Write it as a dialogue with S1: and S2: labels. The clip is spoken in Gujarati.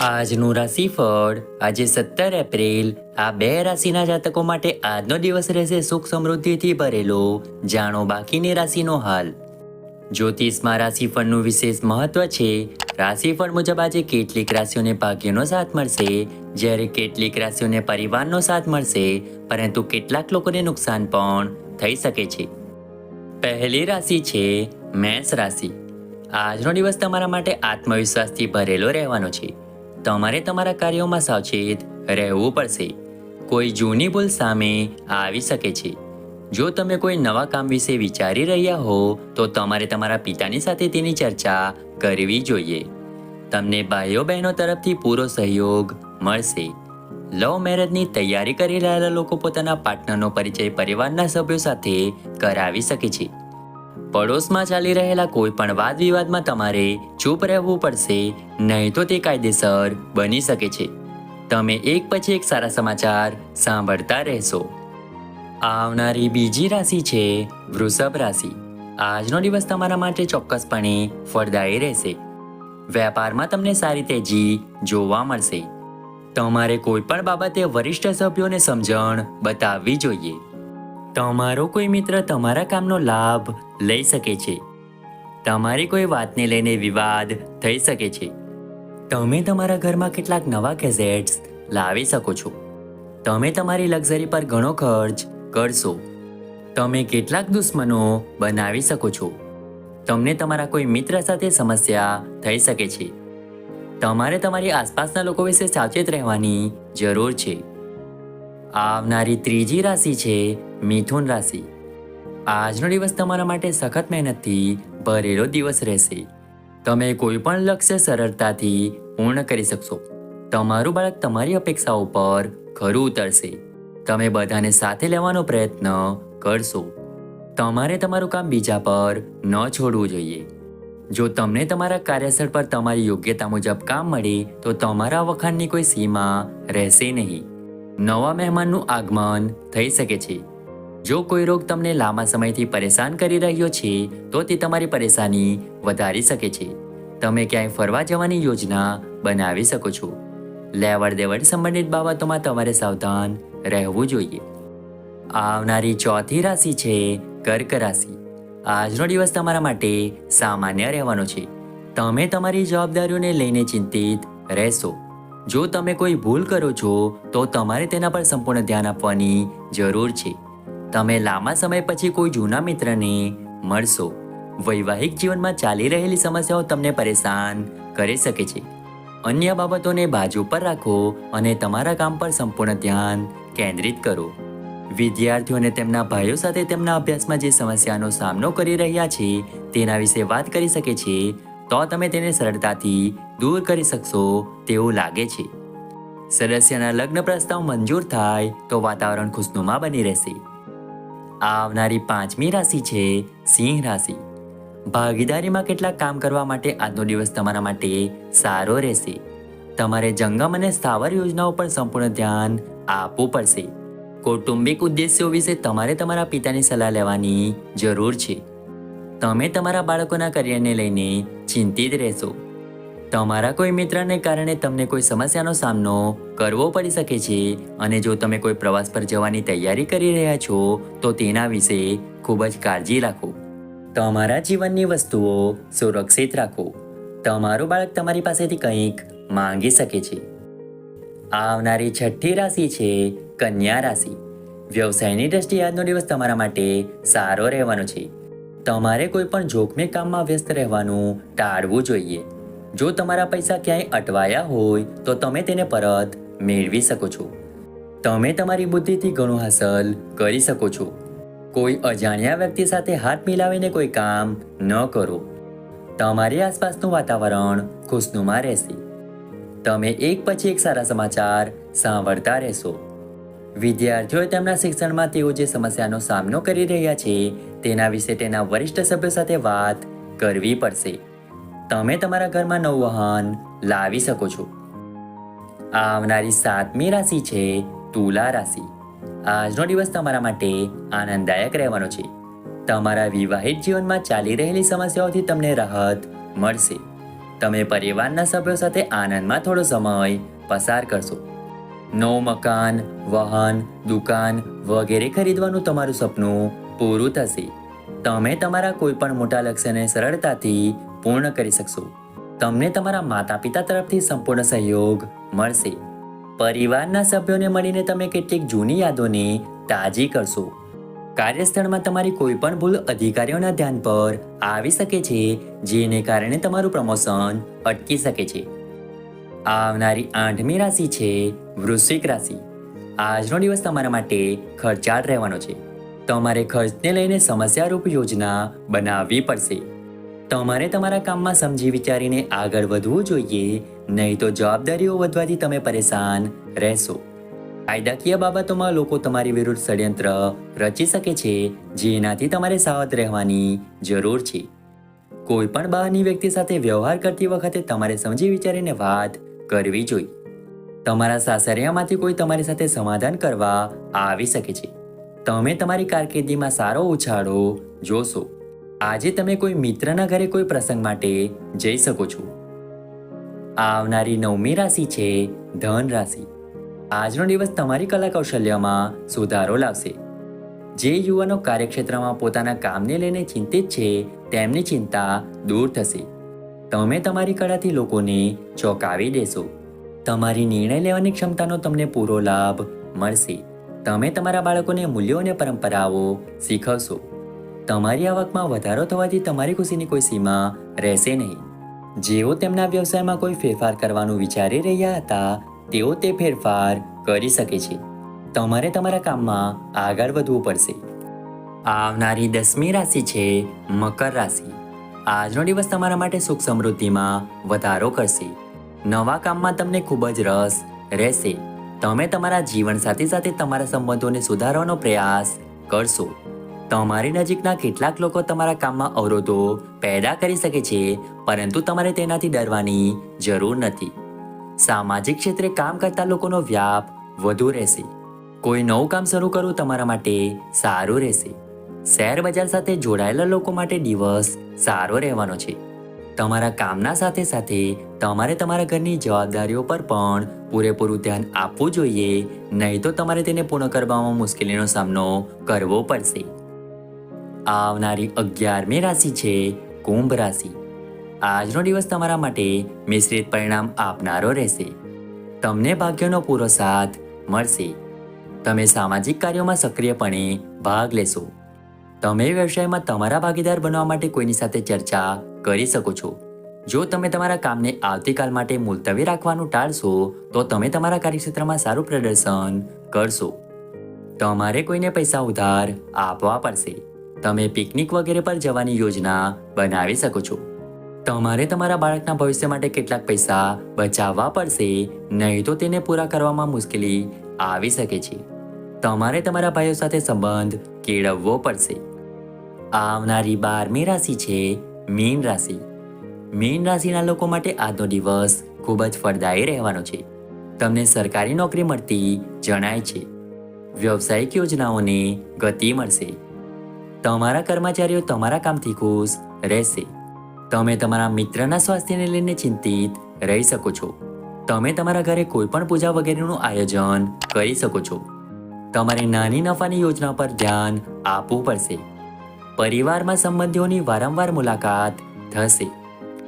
S1: આજનું રાશિફળ આજે 17 એપ્રિલ આ બે રાશિના જાતકો માટે આજનો દિવસ રહેશે સુખ સમૃદ્ધિથી ભરેલો. જાણો બાકીની રાશિનો હાલ. જ્યોતિષમાં રાશિફળનું વિશેષ મહત્વ છે. રાશિફળ મુજબ આજે કેટલીક રાશિઓને ભાગ્યનો સાથ મળશે, જ્યારે કેટલીક રાશિઓને પરિવારનો સાથ મળશે, પરંતુ કેટલાક લોકોને નુકસાન પણ થઈ શકે છે. પહેલી રાશિ છે મેષ રાશિ. આજનો દિવસ તમારા માટે આત્મવિશ્વાસથી ભરેલો રહેવાનો છે. તમારે તમારા કાર્યોમાં સાવચેત રહેવું પડશે. કોઈ જૂની ભૂલ સામે આવી શકે છે. જો તમે કોઈ નવા કામ વિશે વિચારી રહ્યા હો તો તમારે તમારા પિતાની સાથે તેની ચર્ચા કરવી જોઈએ. તમને ભાઈઓ બહેનો તરફથી પૂરો સહયોગ મળશે. લવ મેરેજની તૈયારી કરી રહેલા લોકો પોતાના પાર્ટનરનો પરિચય પરિવારના સભ્યો સાથે કરાવી શકે છે. પડોશમાં ચાલી રહેલા કોઈ પણ વાદ વિવાદમાં તમારે ચૂપ રહેવું પડશે, નહીં તો તે કાયદેસર બની શકે છે. તમે એક પછી એક સારા સમાચાર સાંભળતા રહેશો. આવનારી બીજી રાશિ છે વૃષભ રાશિ. આજનો દિવસ તમારા માટે ચોક્કસપણે ફળદાયી રહેશે. વેપારમાં તમને સારી તેજી જોવા મળશે. તમારે કોઈ પણ બાબતે વરિષ્ઠ સભ્યોને સમજણ બતાવવી જોઈએ. તમારો કોઈ મિત્ર તમારા કામનો લાભ લઈ શકે છે. તમારી કોઈ વાતને લઈને વિવાદ થઈ શકે છે. તમે તમારા ઘરમાં કેટલાક નવા ગેજેટ્સ લાવી શકો છો. તમે તમારી લક્ઝરી પર ઘણો ખર્ચ કરશો. તમે કેટલાક દુશ્મનો બનાવી શકો છો. તમને તમારા કોઈ મિત્ર સાથે સમસ્યા થઈ શકે છે. તમારે તમારી આસપાસના લોકો વિશે સાવચેત રહેવાની જરૂર છે. આવનારી ત્રીજી રાશિ છે મિથુન રાશિ. આજનો દિવસ તમારા માટે સખત મહેનતથી ભરેલો દિવસ રહેશે. તમે કોઈ પણ લક્ષ્ય સરળતાથી પૂર્ણ કરી શકશો. તમારું બાળક તમારી અપેક્ષાઓ પર ખરું ઉતરશે. તમે બધાને સાથે લેવાનો પ્રયત્ન કરશો. તમારે તમારું કામ બીજા પર ન છોડવું જોઈએ. જો તમને તમારા કાર્યસ્થળ પર તમારી યોગ્યતા મુજબ કામ મળે તો તમારા વખાણની કોઈ સીમા રહેશે નહીં. નવા મહેમાનનું આગમન થઈ શકે છે. જો કોઈ રોગ તમને લાંબા સમયથી પરેશાન કરી રહ્યો છે તો તે તમારી પરેશાની વધારી શકે છે. તમે ક્યાંય ફરવા જવાની યોજના બનાવી શકો છો. લેવડ દેવડ સંબંધિત બાબતોમાં તમારે સાવધાન રહેવું જોઈએ. આવનારી ચોથી રાશિ છે કર્ક રાશિ. આજનો દિવસ તમારા માટે સામાન્ય રહેવાનો છે. તમે તમારી જવાબદારીઓને લઈને ચિંતિત રહેશો. જો તમે કોઈ ભૂલ કરો છો તો તમારે તેના પર સંપૂર્ણ ધ્યાન આપવાની જરૂર છે. તમે લાંબા સમય પછી કોઈ જૂના મિત્રને મળશો. વૈવાહિક જીવનમાં ચાલી રહેલી સમસ્યાઓ તમને પરેશાન કરી શકે છે. અન્ય બાબતોને બાજુ પર રાખો અને તમારા કામ પર સંપૂર્ણ ધ્યાન કેન્દ્રિત કરો. વિદ્યાર્થીઓને તેમના ભાઈઓ સાથે તેમના અભ્યાસમાં જે સમસ્યાનો સામનો કરી રહ્યા છે તેના વિશે વાત કરી શકે છે, તો તમે તેને સરળતાથી દૂર કરી શકશો તેવું લાગે છે. સદસ્યના લગ્ન પ્રસ્તાવ મંજૂર થાય તો વાતાવરણ ખુશનુમા બની રહેશે. આવનારી પાંચમી રાશિ છે સિંહ રાશિ. ભાગીદારીમાં કેટલાક કામ કરવા માટે આજનો દિવસ તમારા માટે સારો રહેશે. તમારે જંગમ અને સ્થાવર યોજનાઓ પર સંપૂર્ણ ધ્યાન આપવું પડશે. કૌટુંબિક ઉદ્દેશ્યો વિશે તમારે તમારા પિતાની સલાહ લેવાની જરૂર છે. તમે તમારા બાળકોના કરિયરને લઈને ચિંતિત રહેશો. તમારા કોઈ મિત્રને કારણે તમને કોઈ સમસ્યાનો સામનો કરવો પડી શકે છે અને જો તમે કોઈ પ્રવાસ પર જવાની તૈયારી કરી રહ્યા છો તો તેના વિશે ખૂબ જ કાળજી રાખો. તમારા જીવનની વસ્તુઓ સુરક્ષિત રાખો. તમારું બાળક તમારી પાસેથી કંઈક માંગી શકે છે. આવનારી છઠ્ઠી રાશિ છે કન્યા રાશિ. વ્યવસાયની દ્રષ્ટિએ આજનો દિવસ તમારા માટે સારો રહેવાનો છે. તમારે કોઈ પણ જોખમી કામમાં વ્યસ્ત રહેવાનું ટાળવું જોઈએ. જો તમારા પૈસા ક્યાંય અટવાયા હોય તો તમે તેને પરત મેળવી શકો છો. તમે તમારી બુદ્ધિથી ઘણું હાંસલ કરી શકો છો. કોઈ અજાણ્યા વ્યક્તિ સાથે હાથ મિલાવીને કોઈ કામ ન કરો. તમારી આસપાસનું વાતાવરણ ખુશનુમા રહેશે. તમે એક પછી એક સારા સમાચાર સાંભળતા રહેશો. વિદ્યાર્થીઓએ તેમના શિક્ષણમાં તેઓ જે સમસ્યાનો સામનો કરી રહ્યા છે તેના વિશે તેના વરિષ્ઠ સભ્યો સાથે વાત કરવી પડશે. તમે તમારા ઘરમાં નવું વાહન લાવી શકો છો. આવનારી સાતમી રાશિ છે તુલા રાશિ. આજનો દિવસ તમારા માટે આનંદદાયક રહેવાનો છે. તમારા વિવાહિત જીવનમાં ચાલી રહેલી સમસ્યાઓથી તમને રાહત મળશે. તમે પરિવારના સભ્યો સાથે આનંદમાં થોડો સમય પસાર કરશો. નવું મકાન, વાહન, દુકાન વગેરે ખરીદવાનું તમારું સપનું પૂરું થશે. તમે તમારા કોઈ પણ મોટા લક્ષ્યને સરળતાથી પૂર્ણ કરી શકશો. તમને તમારા માતા પિતા તરફથી સંપૂર્ણ સહયોગ મળશે. પરિવારના સભ્યોને મળીને તમે કેટલીક જૂની યાદોને તાજી કરશો. કાર્યસ્થળમાં તમારી કોઈ પણ ભૂલ અધિકારીઓના ધ્યાન પર આવી શકે છે, જેને કારણે તમારું પ્રમોશન અટકી શકે છે. આવનારી 8મી રાશિ છે વૃશ્ચિક રાશિ. આજનો દિવસ તમારા માટે ખર્ચાળ રહેવાનો છે. તમારે ખર્ચને લઈને સમસ્યારૂપ યોજના બનાવવી પડશે. તમારે તમારા કામમાં સમજી વિચારીને આગળ વધવું જોઈએ, નહીં તો જવાબદારીઓ વધવાથી તમે પરેશાન રહેશો. કાયદાકીય બાબતોમાં લોકો તમારી વિરુદ્ધ ષડયંત્ર રચી શકે છે, જેનાથી તમારે સાવધ રહેવાની જરૂર છે. કોઈ પણ બહારની વ્યક્તિ સાથે વ્યવહાર કરતી વખતે તમારે સમજી વિચારીને વાત કરવી જોઈએ. તમારા સાસરિયામાંથી કોઈ તમારી સાથે સમાધાન કરવા આવી શકે છે. તમે તમારી કારકિર્દીમાં સારો ઉછાળો જોશો. આજે તમે કોઈ મિત્રના ઘરે કોઈ પ્રસંગ માટે જઈ શકો છો. આવનારી 9મી રાશિ છે ધન રાશિ. આજનો દિવસ તમારી કલા કૌશલ્યમાં સુધારો લાવશે. જે યુવાનો કાર્યક્ષેત્રમાં પોતાના કામને લઈને ચિંતિત છે, તેમની ચિંતા દૂર થશે. તમે તમારી કળાથી લોકોને ચોંકાવી દેશો. તમારી નિર્ણય લેવાની ક્ષમતાનો તમને પૂરો લાભ મળશે. તમે તમારા બાળકોને મૂલ્યો અને પરંપરાઓ શીખવશો. તમારી આવકમાં વધારો થવાથી તમારી ખુશીની કોઈ સીમા રહેશે નહીં. જેઓ તેમના વ્યવસાયમાં કોઈ ફેરફાર કરવાનું વિચારી રહ્યા હતા, તેઓ તે ફેરફાર કરી શકે છે. તમારે તમારા કામમાં આગળ વધવું પડશે. આવનારી 10મી રાશિ છે મકર રાશિ. આજનો દિવસ તમારા માટે સુખ સમૃદ્ધિમાં વધારો કરશે. નવા કામમાં તમને ખૂબ જ રસ રહેશે. તમે તમારા જીવનસાથી સાથે તમારા સંબંધોને સુધારવાનો પ્રયાસ કરશો. તમારી નજીકના કેટલાક લોકો તમારા કામમાં અવરોધો પેદા કરી શકે છે, પરંતુ તમારે તેનાથી ડરવાની જરૂર નથી. સામાજિક ક્ષેત્રે કામ કરતા લોકોનો વ્યાપ વધુ રહેશે. કોઈ નવું કામ શરૂ કરવું તમારા માટે સારું રહેશે. શેર બજાર સાથે જોડાયેલા લોકો માટે દિવસ સારો રહેવાનો છે. તમારા કામના સાથે સાથે તમારે તમારા ઘરની જવાબદારીઓ પર પણ પૂરેપૂરું ધ્યાન આપવું જોઈએ, નહીં તો તમારે તેને પૂર્ણ કરવામાં મુશ્કેલીનો સામનો કરવો પડશે. આવનારી 11મી રાશિ છે કુંભ રાશિ. આજનો દિવસ તમારા માટે મિશ્રિત પરિણામ આપનારો રહેશે. તમને ભાગ્યનો પૂરો સાથ મળશે. તમે સામાજિક કાર્યોમાં સક્રિયપણે ભાગ લેશો. તમે વ્યવસાયમાં તમારા ભાગીદાર બનવા માટે કોઈની સાથે ચર્ચા કરી શકો છો. જો તમે તમારા કામને આવતીકાલ માટે મુલતવી રાખવાનું ટાળશો, તો તમે તમારા કાર્યક્ષેત્રમાં સારું પ્રદર્શન કરશો. તમારે કોઈને પૈસા ઉધાર આપવા પડશે. તમે પિકનિક વગેરે પર જવાની યોજના બનાવી શકો છો. તમારે તમારા બાળકના ભવિષ્ય માટે કેટલાક પૈસા બચાવવા પડશે, નહીં તો તેને પૂરા કરવામાં મુશ્કેલી આવી શકે છે. તમારે તમારા ભાઈઓ સાથે સંબંધ કેળવવો પડશે. આવનારી 12મી રાશિ છે મીન રાશિ. મીન રાશિના લોકો માટે આજનો દિવસ ખૂબ જ ફળદાયી રહેવાનો છે. તમને સરકારી નોકરી મળતી જણાય છે. વ્યવસાયિક યોજનાઓને ગતિ મળશે. તમારા કર્મચારીઓ તમારા કામથી ખુશ રહેશે. તમે તમારા મિત્રના સ્વાસ્થ્યને લઈને ચિંતિત રહી શકો છો. તમે તમારા ઘરે કોઈ પણ પૂજા વગેરેનું આયોજન કરી શકો છો. તમારે નાની નફાની યોજના પર ધ્યાન આપવું પડશે. પરિવારમાં સંબંધીઓની વારંવાર મુલાકાત થશે.